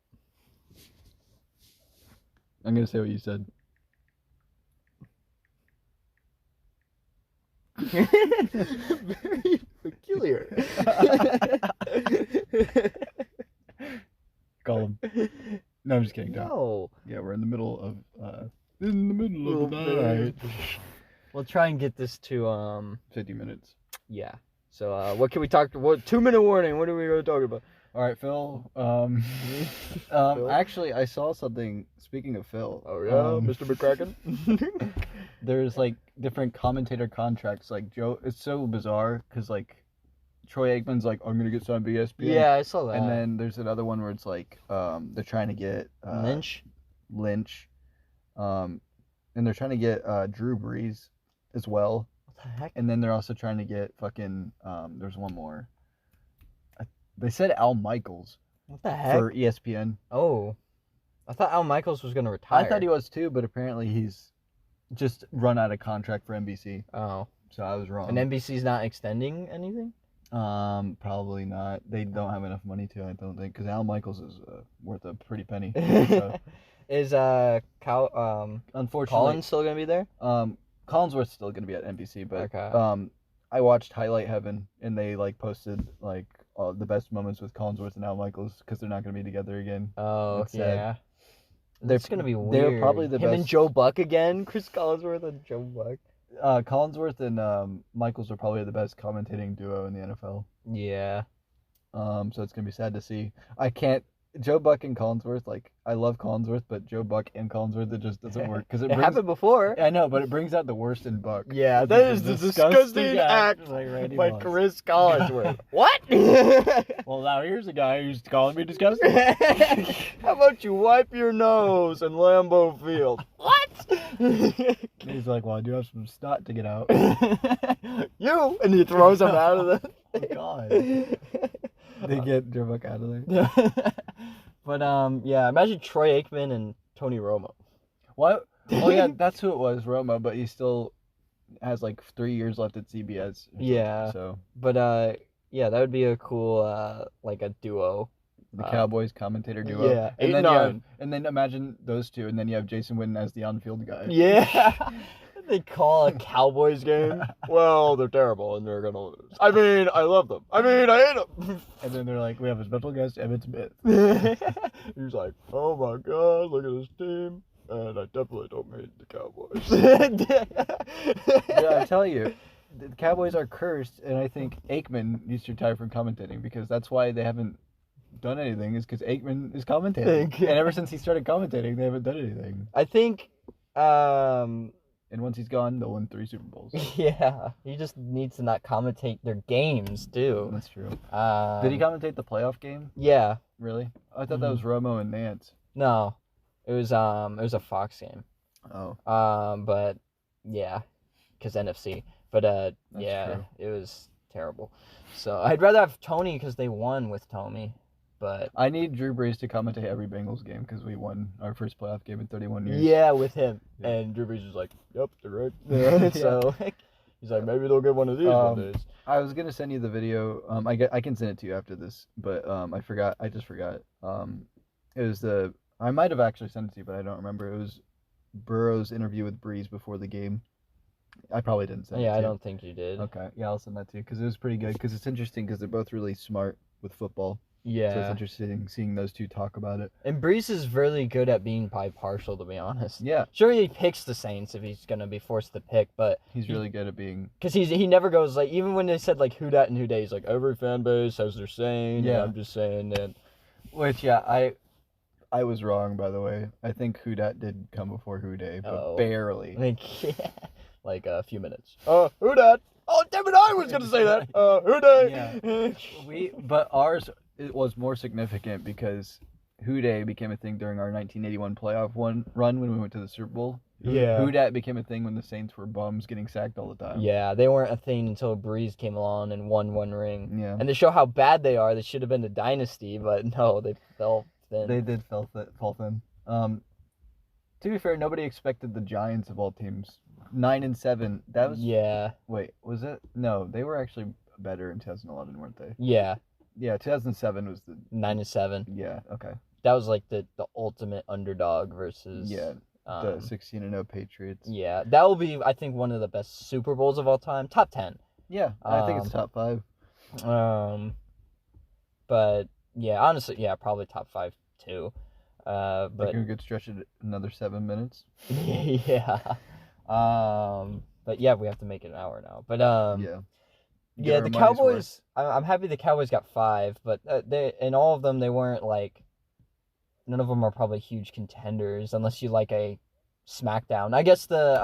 I'm gonna say what you said. Very peculiar. Call him. No, I'm just kidding. Don't. No. Yeah, we're in the middle of the night. We'll try and get this to 50 minutes. Yeah. So what can we talk? What 2-minute warning? What are we going to talk about? All right, Phil. Phil? Actually, I saw something. Speaking of Phil. Oh yeah, Mr. McCracken. There's like different commentator contracts. Like Joe, it's so bizarre because like Troy Aikman's like, I'm gonna get signed by ESPN. Yeah, I saw that. And then there's another one where it's like, they're trying to get Lynch, and they're trying to get Drew Brees as well. What the heck? And then they're also trying to get fucking there's one more. They said Al Michaels. What the heck? For ESPN. Oh, I thought Al Michaels was gonna retire. I thought he was too, but apparently he's just run out of contract for NBC. Oh. So I was wrong. And NBC's not extending anything? Probably not. They don't have enough money to, I don't think, because Al Michaels is worth a pretty penny. So. Is unfortunately Collins still gonna be there? Collinsworth's still gonna be at NBC, but okay. I watched Highlight Heaven and they like posted like the best moments with Collinsworth and Al Michaels because they're not gonna be together again. Oh yeah. It's gonna be weird. They're probably the Him best. and Joe Buck again. Chris Collinsworth and Joe Buck. Collinsworth and Michaels are probably the best commentating duo in the NFL. Yeah. So it's gonna be sad to see. I can't. Joe Buck and Collinsworth, like I love Collinsworth, but Joe Buck and Collinsworth, it just doesn't work because It happened before. I know, but it brings out the worst in Buck. Yeah, Which that is is a the disgusting act like Randy by Moss. Chris Collinsworth. What? Well, now here's a guy who's calling me disgusting. How about you wipe your nose in Lambeau Field? What? He's like, well, I do have some snot to get out. You! And he throws him out of the. Oh God. They get Joe Buck out of there. But yeah, imagine Troy Aikman and Tony Romo. What? Oh yeah, that's who it was, Romo. But he still has like 3 years left at CBS. Yeah. So But yeah, that would be a cool like a duo. the Cowboys commentator duo. Yeah, And 8-9. and then imagine those two, and then you have Jason Witten as the on-field guy. Yeah. They call a Cowboys game. Well, they're terrible and they're gonna lose. I mean, I love them. I mean, I hate them. And then they're like, we have a special guest, Emmett Smith. He's like, oh my God, look at this team. And I definitely don't mean the Cowboys. Yeah, I tell you, the Cowboys are cursed, and I think Aikman needs to retire from commentating because that's why they haven't done anything. Is because Aikman is commentating, and ever since he started commentating, they haven't done anything. I think, And once he's gone, they'll win 3 Super Bowls. yeah, he just needs to not commentate their games too. That's true. Um, Did he commentate the playoff game? Yeah. Really? I thought that was Romo and Nance. No, it was a Fox game. Oh. But yeah, because NFC. But yeah, true. it was terrible. So I'd rather have Tony because they won with Tony. But I need Drew Brees to commentate every Bengals game because we won our first playoff game in 31 years. yeah, with him. Yeah. And Drew Brees was like, "Yep, they're right." Yeah. So he's like, "Maybe they'll get one of these one days." I was gonna send you the video. I can send it to you after this, but I forgot. I just forgot. It was I might have actually sent it to you, but I don't remember. It was Burrow's interview with Brees before the game. I probably didn't send it to Yeah, you. I don't think you did. Okay, yeah, I'll send that to you because it was pretty good. Because it's interesting because they're both really smart with football. Yeah. So it's interesting seeing those two talk about it. And Brees is really good at being bipartial, to be honest. Yeah, Sure, he picks the Saints if he's gonna be forced to pick, but he's really good at being. because he never goes like, even when they said like who dat and who day, he's like, every fan base has their saying. Yeah. And I'm just saying that. Which I was wrong, by the way. I think Who Dat did come before Who Day, but Oh. barely. Like a few minutes. Who dat? Oh, damn it! I was gonna say that. Who day? But ours it was more significant because Who Day became a thing during our 1981 playoff run when we went to the Super Bowl. Yeah. Who Dat became a thing when the Saints were bums getting sacked all the time. Yeah, they weren't a thing until Breeze came along and won one ring. Yeah. And to show how bad they are, they should have been the dynasty, but no, they fell thin. They did fall thin. To be fair, nobody expected the Giants of all teams. 9-7. That was. Yeah. Wait, was it? No, they were actually better in 2011, weren't they? Yeah. Yeah, 2007 was the. 9-7. Yeah. Okay. That was like the ultimate underdog versus. Yeah. The 16-0 Patriots. Yeah, that will be, I think, one of the best Super Bowls of all time. Top 10. Yeah, I think it's top 5. But yeah, honestly, yeah, probably top 5 too. But Like we could stretch it another 7 minutes. yeah. But yeah, we have to make it an hour now. But Yeah. yeah, the Cowboys. I'm happy the Cowboys got 5, but they in all of them they weren't like. None of them are probably huge contenders unless you like a SmackDown. I guess the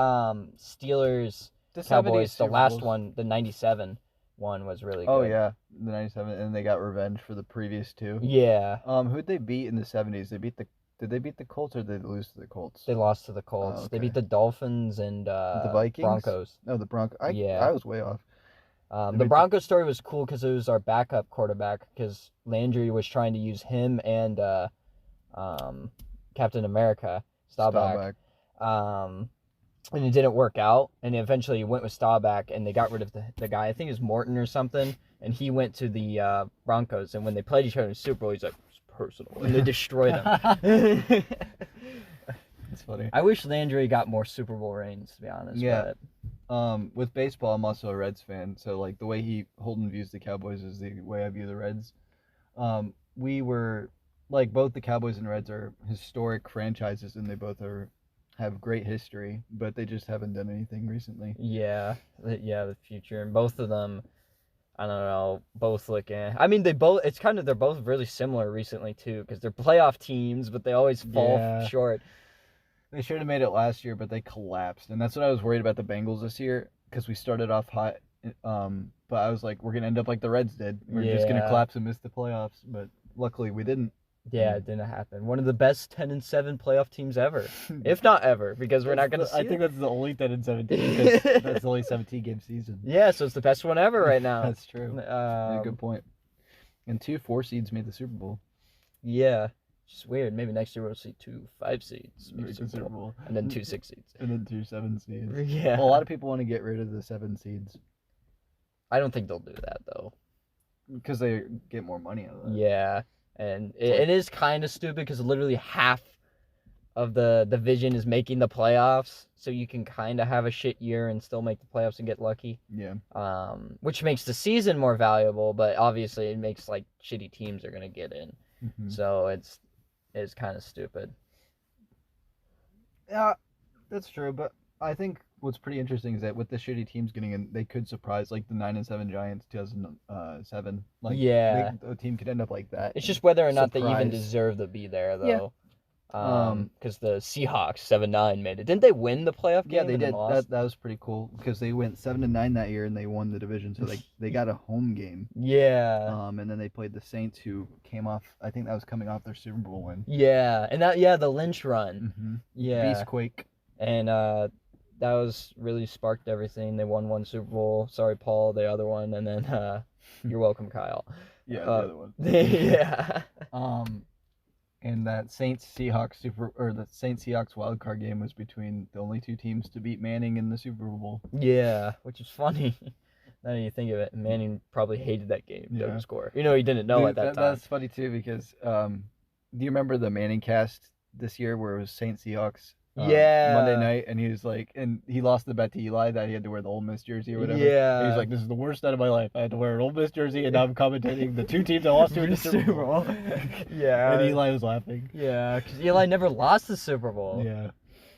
Steelers Cowboys, the last one, the 97 one was really good. Oh yeah, the 97, and they got revenge for the previous 2. Yeah. Who'd they beat in the 70s? Did they beat the Colts or did they lose to the Colts? They lost to the Colts. Oh, okay. They beat the Dolphins and the Vikings? Broncos. No, the Broncos. Yeah. I was way off. The Broncos story was cool because it was our backup quarterback because Landry was trying to use him and Captain America, Staubach. And it didn't work out, and eventually he went with Staubach, and they got rid of the guy. I think it was Morton or something, and he went to the Broncos. And when they played each other in the Super Bowl, he's like, it's personal, and they destroyed him. It's funny. I wish Landry got more Super Bowl rings, to be honest. Yeah. But... with baseball, I'm also a Reds fan, so like the way Holden views the Cowboys is the way I view the Reds. We were like both the Cowboys and Reds are historic franchises, and they both have great history, but they just haven't done anything recently. Yeah, the future, and both of them. I don't know, both looking. I mean, they're both really similar recently too, because they're playoff teams, but they always fall Yeah. short. They should have made it last year, but they collapsed, and that's what I was worried about the Bengals this year because we started off hot. But I was like, we're gonna end up like the Reds did. We're just gonna Yeah. collapse and miss the playoffs. But luckily, we didn't. Yeah, it didn't happen. One of the best 10-7 playoff teams ever, if not ever, because we're not gonna see. I think that's the only 10-17 because that's only 17-game season. Yeah, so it's the best one ever right now. That's true. Yeah, good point. And 2 4 seeds made the Super Bowl. Yeah, just weird. Maybe next year we'll see 2 5 seeds make Make the the Super Bowl. and then 2 6 seeds. And then 2 7 seeds. Yeah. Well, a lot of people want to get rid of the 7 seeds I don't think they'll do that though. because they get more money out of it. Yeah, and it is kind of stupid because literally half of the division is making the playoffs, so you can kind of have a shit year and still make the playoffs and get lucky. Yeah. Which makes the season more valuable, but obviously it makes like shitty teams are gonna get in. Mm-hmm. So it's kind of stupid. Yeah, that's true. But I think what's pretty interesting is that with the shitty teams getting in, they could surprise like the 9-7 Giants 2007. Like, Yeah. a team could end up like that. It's just whether or not they even Surprise. deserve to be there, Yeah. though. Because the Seahawks 7-9 made it. Didn't they win the playoff game? Yeah, they and then did. lost? That was pretty cool because they went 7-9 that year and they won the division, so they got a home game. Yeah. And then they played the Saints, who came off. I think that was coming off their Super Bowl win. Yeah, and the Lynch run. Mm-hmm. Yeah. Beastquake. And that was really sparked everything. They won one Super Bowl. Sorry, Paul, the other one, and then you're welcome, Kyle. Yeah, the other one. Yeah. And that Saints Seahawks wild card game was between the only 2 teams to beat Manning in the Super Bowl. Yeah, which is funny. Now that you think of it, Manning probably hated that game. Yeah. Didn't score. You know, he didn't know at that time. That's funny too because do you remember the Manning cast this year where it was Saints Seahawks? Yeah. Monday night, and he was like, and he lost the bet to Eli that he had to wear the Ole Miss jersey or whatever. Yeah. And he's like, this is the worst night of my life. I had to wear an Ole Miss jersey, and now I'm commentating the 2 teams I lost to in the Super Bowl. Yeah. And Eli was laughing. Yeah, because Eli never lost the Super Bowl. Yeah.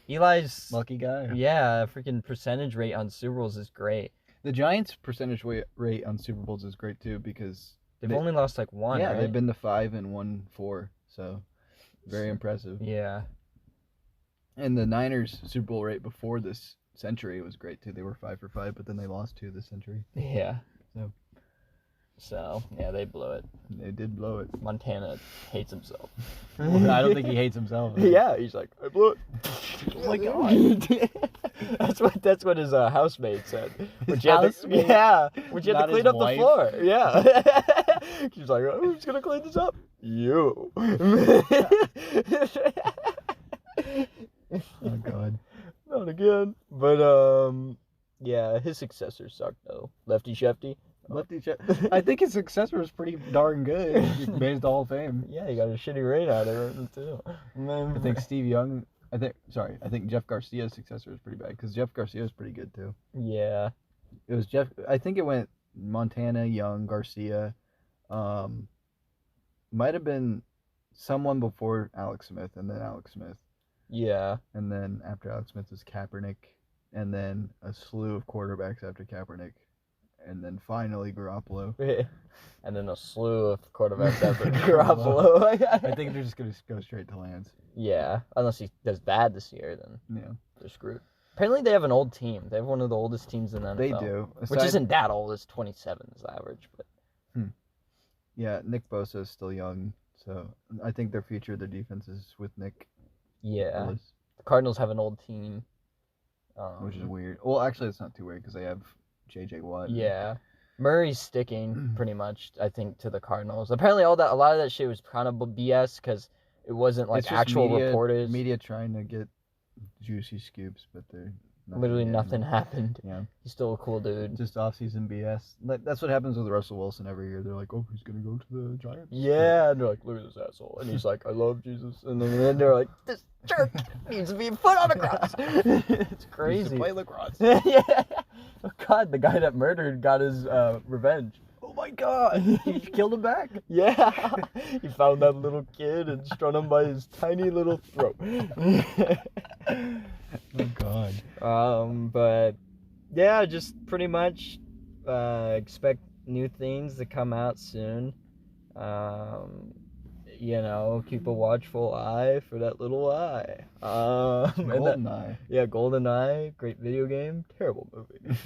Eli's Lucky guy. Yeah, freaking percentage rate on Super Bowls is great. The Giants' percentage rate on Super Bowls is great too because They've only lost like 1. Yeah, right? they've been to 5 and won 4, so very impressive. Yeah. And the Niners' Super Bowl rate before this century was great too. They were 5 for 5, but then they lost 2 this century. Yeah. So yeah, they blew it. they did blow it. Montana hates himself. I don't think he hates himself. Yeah, he's like, I blew it. Oh my God. That's what his housemate said. Which His housemate? Which you had Not to clean his up wife? the floor. Yeah. She's like, oh, who's gonna clean this up? You. Oh God. Not again. But yeah, his successor sucked though. Lefty Shefty. I think his successor was pretty darn good. He made it to Hall of Fame. Yeah, he got a shitty rain out of it too. I think Steve Young. I think Jeff Garcia's successor was pretty bad because Jeff Garcia was pretty good too. Yeah. It was Jeff. I think it went Montana, Young, Garcia. Might have been someone before Alex Smith, and then Alex Smith, Yeah. and then after Alex Smith was Kaepernick, and then a slew of quarterbacks after Kaepernick, and then finally Garoppolo. And then a slew of quarterbacks after Garoppolo. I think they're just gonna go straight to Lance. Yeah, unless he does bad this year, then Yeah, they're screwed. Apparently, they have an old team. They have one of the oldest teams in the NFL. they do. Which isn't that old. It's 27 is the average, but Yeah, Nick Bosa is still young, so I think their future, their defense is with Nick. yeah. Willis, The Cardinals have an old team. which is weird. Well, actually, it's not too weird because they have J.J. Watt. Yeah. Murray's sticking pretty much, I think, to the Cardinals. Apparently, a lot of that shit was kind of BS because it wasn't like It's just actual reporters. Media trying to get juicy scoops, but they're Literally nothing happened. Yeah, He's still a cool dude. just off-season BS. That's what happens with Russell Wilson every year. They're like, oh, he's gonna go to the Giants. Yeah, and they're like, look at this asshole. And he's like, I love Jesus. And then they're like, this jerk needs to be put on a cross. It's He used to crazy. play lacrosse. Yeah. Oh, God, the guy that murdered got his revenge. Oh my God, he killed him back. Yeah. He found that little kid and strung him by his tiny little throat. Oh God. But yeah, just pretty much expect new things to come out soon. You know, keep a watchful eye for that little eye. GoldenEye. Yeah, GoldenEye, great video game, terrible movie.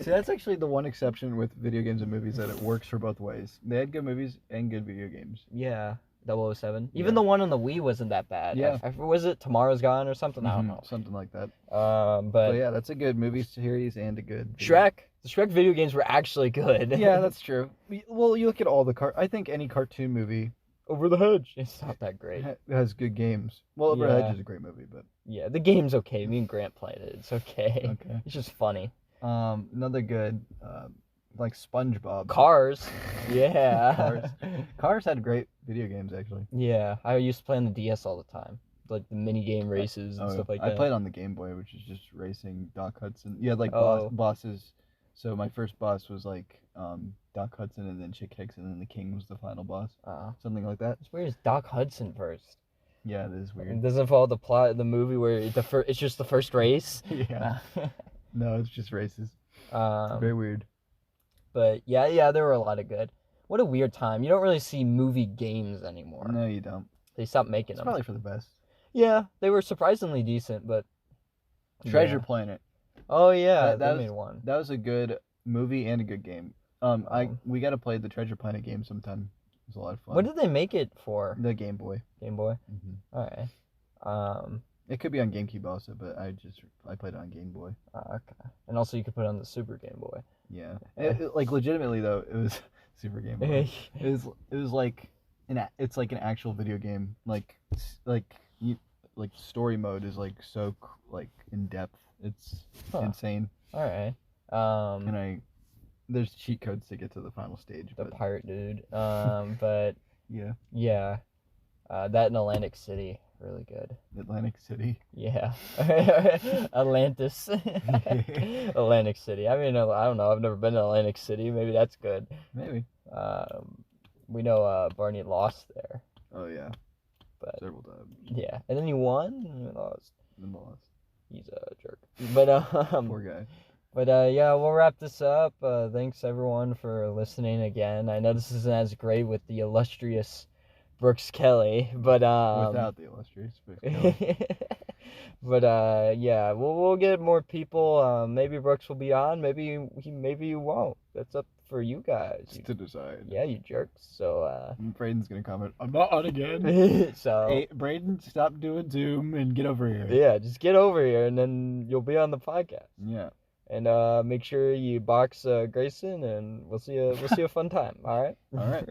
See, that's actually the one exception with video games and movies, that it works for both ways. They had good movies and good video games. Yeah, 007. Even Yeah. the one on the Wii wasn't that bad. Yeah. Was it Tomorrow's Gone or something? I don't know. Something like that. But But yeah, that's a good movie series and a good Shrek. The Shrek video games were actually good. Yeah, that's true. Well, you look at all the I think any cartoon movie Over the Hedge. It's not that great. has good games. Well, Over the Yeah. Hedge is a great movie, but Yeah, the game's okay. Me and Grant played it. It's okay. okay. It's just funny. Another good, like SpongeBob. Cars. Yeah. Cars had great video games, actually. Yeah, I used to play on the DS all the time. Like the mini game races and stuff like that. I played on the Game Boy, which is just racing Doc Hudson. You had like Oh. bosses. So my first boss was like Doc Hudson, and then Chick Hicks, and then the King was the final boss. Something like that. It's weird. It's Doc Hudson first. Yeah, it is It weird. doesn't follow the plot of the movie where it's just the first race. Yeah. No, it's just races. Um, Very weird. But yeah, there were a lot of good. What a weird time. You don't really see movie games anymore. No, you don't. They stopped making It's them. probably for the best. Yeah, they were surprisingly decent, but Treasure yeah. Planet. Oh yeah, That they was- made one. That was a good movie and a good game. We gotta play the Treasure Planet game sometime. It was a lot of fun. What did they make it for? The Game Boy. Game Boy. Mm-hmm. All right. It could be on GameCube also, but I played it on Game Boy. Okay. And also you could put it on the Super Game Boy. Yeah. Like legitimately though, it was Super Game Boy. It was like it's like an actual video game. Like story mode is like so like in depth. It's insane. All right. And there's cheat codes to get to the final stage. The but pirate dude. But yeah, that in Atlantic City, really good. Atlantic City. Yeah. Atlantis. Atlantic City. I mean, I don't know. I've never been to Atlantic City. Maybe that's good. Maybe. We know Barney lost there. Oh yeah. But Several times. yeah, and then he won and he lost. The boss. He's a jerk. But Poor guy. But yeah, we'll wrap this up. Thanks everyone for listening again. I know this isn't as great with the illustrious Brooks Kelly, but Without the illustrious Brooks Kelly. but yeah, we'll get more people. Maybe Brooks will be on. Maybe he won't. That's up for you guys. It's to decide. Yeah, you jerks. So Braden's gonna comment. I'm not on again. so Hey, Braden, stop doing Zoom and get over here. yeah, just get over here and then you'll be on the podcast. Yeah. And make sure you box Grayson, and we'll see a fun time. All right. All right.